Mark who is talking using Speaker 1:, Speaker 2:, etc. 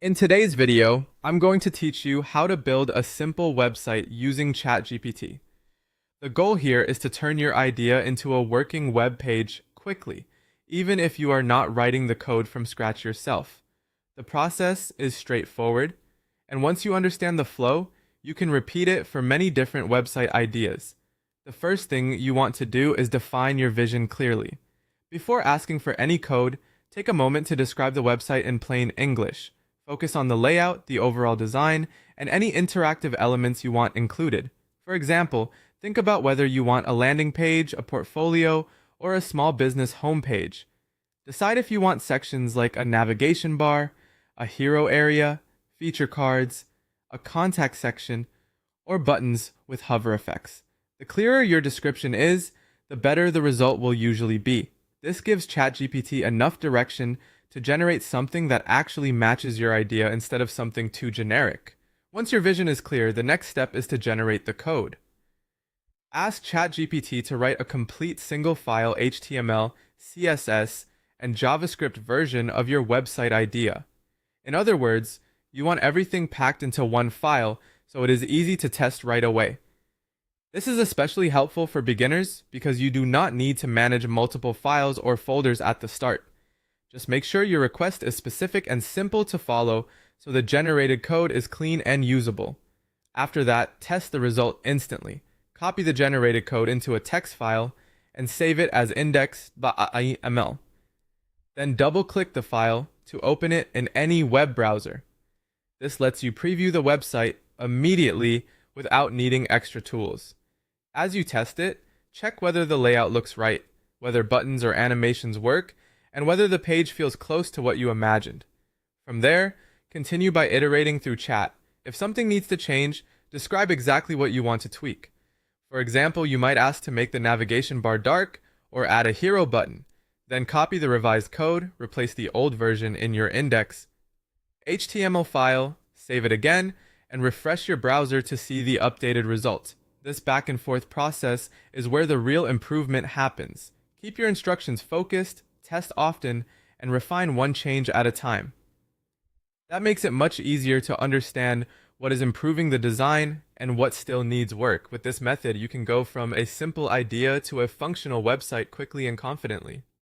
Speaker 1: In today's video, I'm going to teach you how to build a simple website using ChatGPT. The goal here is to turn your idea into a working web page quickly, even if you are not writing the code from scratch yourself. The process is straightforward, and once you understand the flow, you can repeat it for many different website ideas. The first thing you want to do is define your vision clearly. Before asking for any code, take a moment to describe the website in plain English. Focus on the layout, the overall design, and any interactive elements you want included. For example, think about whether you want a landing page, a portfolio, or a small business homepage. Decide if you want sections like a navigation bar, a hero area, feature cards, a contact section, or buttons with hover effects. The clearer your description is, the better the result will usually be. This gives ChatGPT enough direction to generate something that actually matches your idea instead of something too generic. Once your vision is clear, the next step is to generate the code. Ask ChatGPT to write a complete single-file HTML, CSS, and JavaScript version of your website idea. In other words, you want everything packed into one file so it is easy to test right away. This is especially helpful for beginners because you do not need to manage multiple files or folders at the start. Just make sure your request is specific and simple to follow so the generated code is clean and usable. After that, test the result instantly. Copy the generated code into a text file and save it as index.yml. Then double-click the file to open it in any web browser. This lets you preview the website immediately without needing extra tools. As you test it, check whether the layout looks right, whether buttons or animations work, and whether the page feels close to what you imagined. From there, continue by iterating through chat. If something needs to change, describe exactly what you want to tweak. For example, you might ask to make the navigation bar dark or add a hero button. Then copy the revised code, replace the old version in your index HTML file, save it again, and refresh your browser to see the updated result. This back and forth process is where the real improvement happens. Keep your instructions focused, test often, and refine one change at a time. That makes it much easier to understand what is improving the design and what still needs work. With this method, you can go from a simple idea to a functional website quickly and confidently.